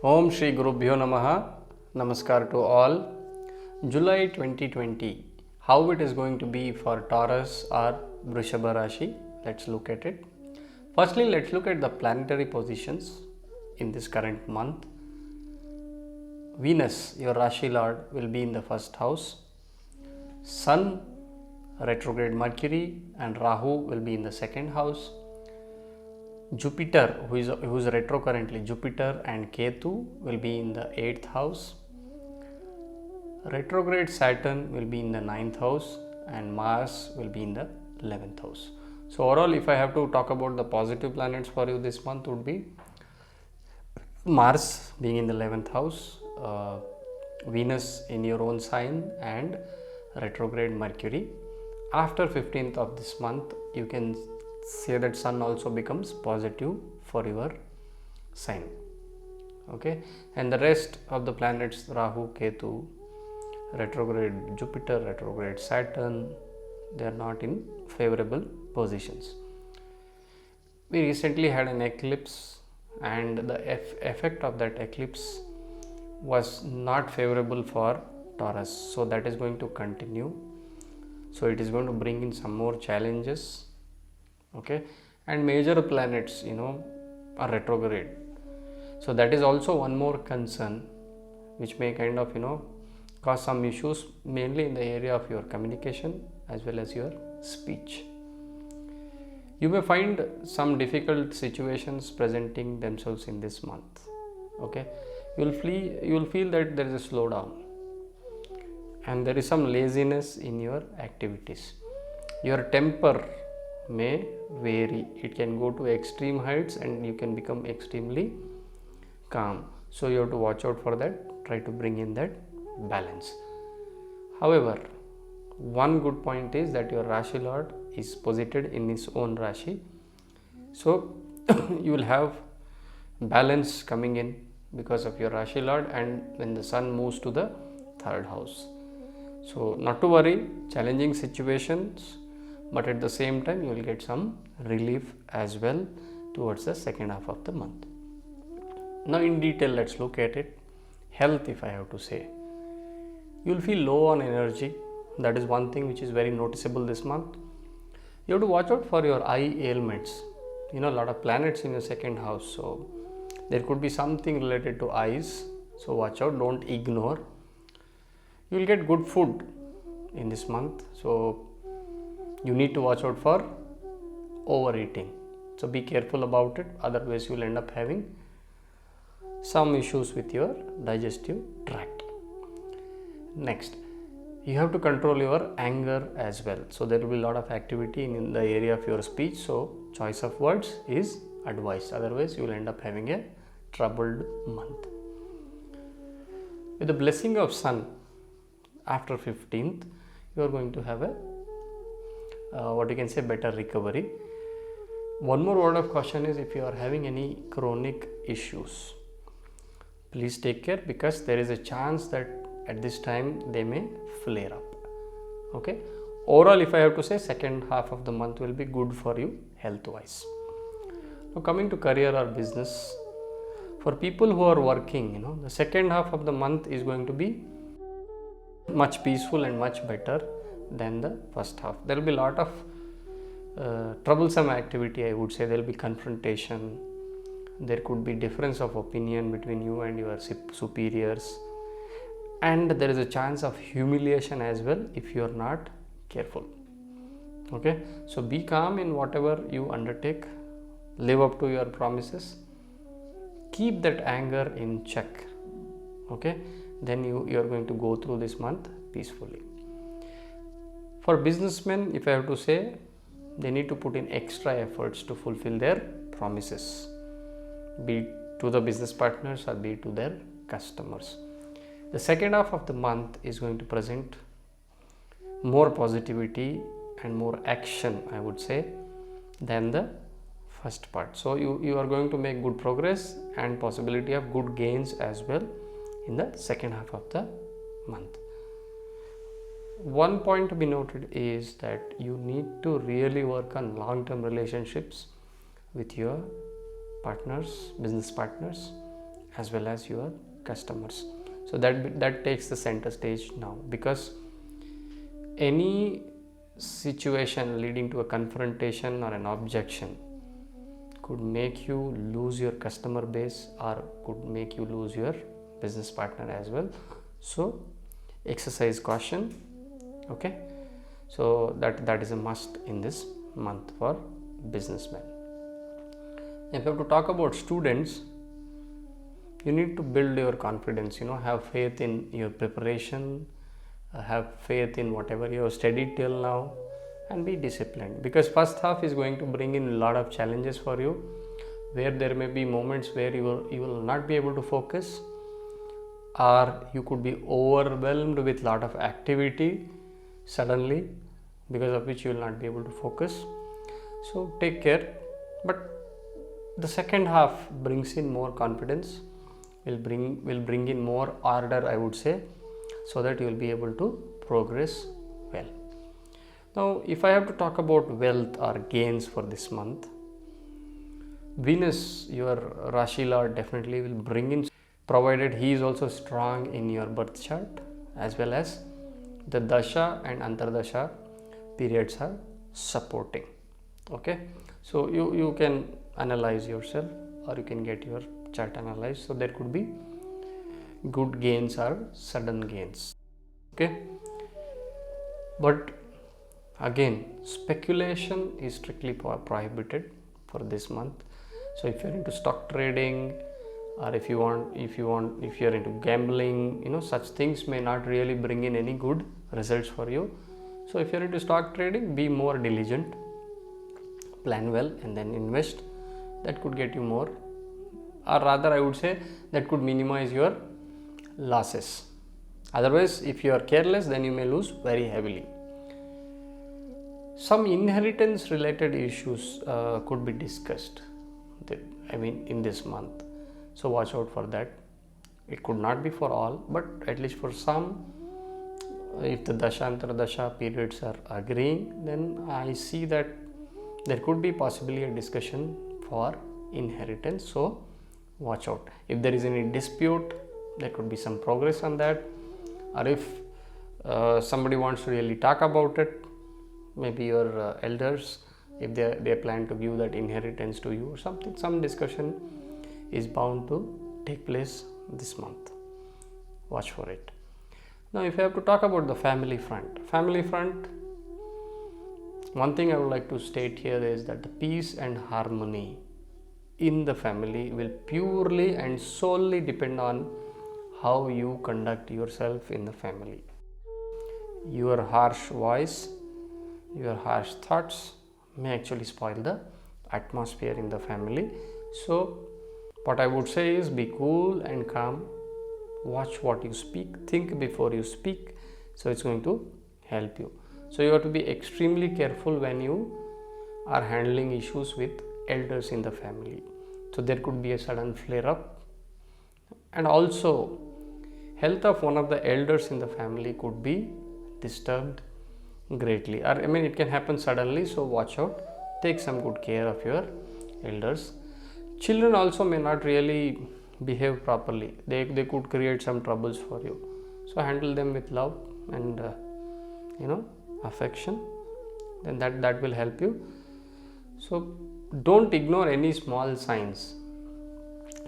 Om Shri Gurubhyo Namaha. Namaskar to all. July 2020. How it is going to be for Taurus or Vrishabha Rashi? Let's look at it. Firstly, let's look at the planetary positions in this current month. Venus, your Rashi Lord, will be in the first house. Sun, retrograde Mercury, and Rahu will be in the second house. Jupiter, who is retro currently, Jupiter and Ketu will be in the 8th house. Retrograde Saturn will be in the 9th house and Mars will be in the 11th house. So overall, if I have to talk about the positive planets for you this month, would be Mars being in the 11th house, Venus in your own sign, and retrograde Mercury. After 15th of this month, you can say that Sun also becomes positive for your sign. Okay, and the rest of the planets, Rahu, Ketu, retrograde Jupiter, retrograde Saturn, they are not in favorable positions. We recently had an eclipse, and the effect of that eclipse was not favorable for Taurus, so that is going to continue. So it is going to bring in some more challenges. Okay, and major planets are retrograde, so that is also one more concern which may kind of cause some issues, mainly in the area of your communication as well as your speech. You may find some difficult situations presenting themselves in this month. Okay, you will feel that there is a slowdown and there is some laziness in your activities. Your temper may vary. It can go to extreme heights and you can become extremely calm. So you have to watch out for that. Try to bring in that balance. However, one good point is that your Rashi Lord is posited in his own Rashi. So you will have balance coming in because of your Rashi Lord, and when the Sun moves to the 3rd house. So not to worry, challenging situations, but at the same time you will get some relief as well towards the second half of the month. Now in detail, let's look at it. Health, if I have to say, you will feel low on energy. That is one thing which is very noticeable this month. You have to watch out for your eye ailments. A lot of planets in your second house, so there could be something related to eyes, so watch out, don't ignore. You will get good food in this month, so you need to watch out for overeating. So be careful about it, otherwise you will end up having some issues with your digestive tract. Next, you have to control your anger as well. So there will be a lot of activity in the area of your speech, so choice of words is advised, otherwise you will end up having a troubled month. With the blessing of Sun, after 15th, you are going to have a better recovery. One more word of caution is, if you are having any chronic issues, please take care, because there is a chance that at this time they may flare up. Okay, overall, if I have to say, second half of the month will be good for you health wise. Now coming to career or business, for people who are working, the second half of the month is going to be much peaceful and much better than the first half. There will be a lot of troublesome activity, I would say. There will be confrontation, there could be difference of opinion between you and your superiors, and there is a chance of humiliation as well if you are not careful. Okay, so be calm in whatever you undertake, live up to your promises, keep that anger in check. Okay, then you are going to go through this month peacefully. For businessmen, if I have to say, they need to put in extra efforts to fulfill their promises, be it to the business partners or be it to their customers. The second half of the month is going to present more positivity and more action, I would say, than the first part. So you are going to make good progress and possibility of good gains as well in the second half of the month. One point to be noted is that you need to really work on long-term relationships with your partners, business partners, as well as your customers. So that takes the center stage now, because any situation leading to a confrontation or an objection could make you lose your customer base or could make you lose your business partner as well. So exercise caution. Okay, so that is a must in this month for businessmen. If you have to talk about students, you need to build your confidence, have faith in your preparation, have faith in whatever you have studied till now, and be disciplined, because first half is going to bring in a lot of challenges for you, where there may be moments where you will not be able to focus, or you could be overwhelmed with lot of activity suddenly, because of which you will not be able to focus. So take care. But the second half brings in more confidence, will bring in more order, I would say, so that you will be able to progress well. Now, if I have to talk about wealth or gains for this month, Venus, your Rashi Lord, definitely will bring in, provided he is also strong in your birth chart, as well as the Dasha and Antardasha periods are supporting. Okay, so you can analyze yourself, or you can get your chart analyzed. So there could be good gains or sudden gains. Okay, but again, speculation is strictly prohibited for this month. So if you're into stock trading, or if you're into gambling, such things may not really bring in any good results for you. So if you're into stock trading, be more diligent, plan well, and then invest. That could get you more, or rather I would say that could minimize your losses. Otherwise, if you are careless, then you may lose very heavily. Some inheritance related issues could be discussed, in this month. So watch out for that. It could not be for all, but at least for some, if the Dasha Antardasha periods are agreeing, then I see that there could be possibly a discussion for inheritance. So watch out. If there is any dispute, there could be some progress on that, or if somebody wants to really talk about it, maybe your elders, if they plan to give that inheritance to you or something, some discussion is bound to take place this month. Watch for it. Now, if I have to talk about the family front, one thing I would like to state here is that the peace and harmony in the family will purely and solely depend on how you conduct yourself in the family. Your harsh voice, your harsh thoughts may actually spoil the atmosphere in the family. So what I would say is, be cool and calm, watch what you speak, think before you speak. So it's going to help you. So you have to be extremely careful when you are handling issues with elders in the family. So there could be a sudden flare up, and also health of one of the elders in the family could be disturbed greatly, or it can happen suddenly. So watch out, take some good care of your elders. Children also may not really behave properly. They could create some troubles for you. So handle them with love and affection, then that will help you. So don't ignore any small signs,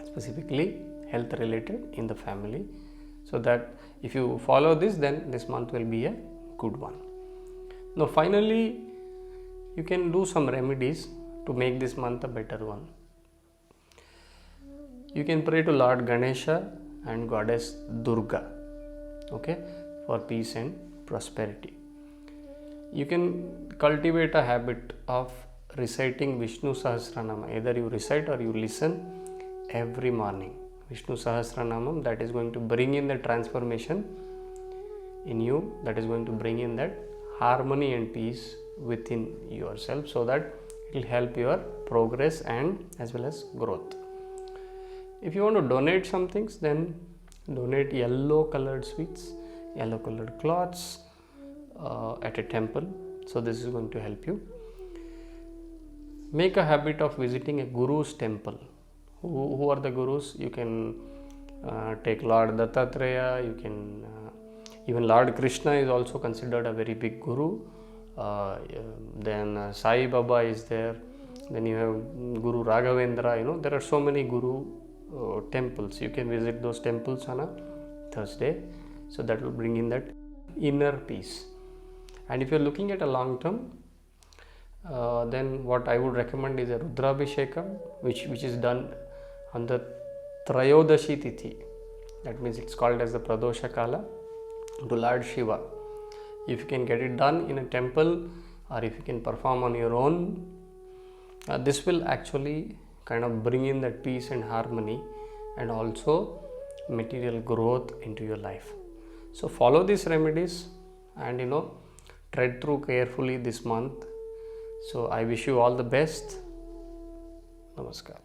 specifically health related in the family, so that if you follow this, then this month will be a good one. Now finally, you can do some remedies to make this month a better one. You can pray to Lord Ganesha and Goddess Durga, okay, for peace and prosperity. You can cultivate a habit of reciting Vishnu Sahasranama. Either you recite or you listen every morning Vishnu Sahasranamam. That is going to bring in the transformation in you, that is going to bring in that harmony and peace within yourself, so that it will help your progress and as well as growth. If you want to donate some things, then donate yellow colored sweets, yellow colored cloths at a temple. So this is going to help you. Make a habit of visiting a guru's temple. Who are the gurus? You can Take Lord Dattatreya, you can even Lord Krishna is also considered a very big guru. Then Sai Baba is there. Then you have Guru Raghavendra. There are so many guru temples. You can visit those temples on a Thursday, so that will bring in that inner peace. And if you're looking at a long term, then what I would recommend is a Rudrabhishekam, which is done on the Trayodashi Tithi. That means it's called as the Pradosha Kala to Lord Shiva. If you can get it done in a temple, or if you can perform on your own, this will actually kind of bring in that peace and harmony, and also material growth into your life. So follow these remedies and tread through carefully this month. So I wish you all the best. Namaskar.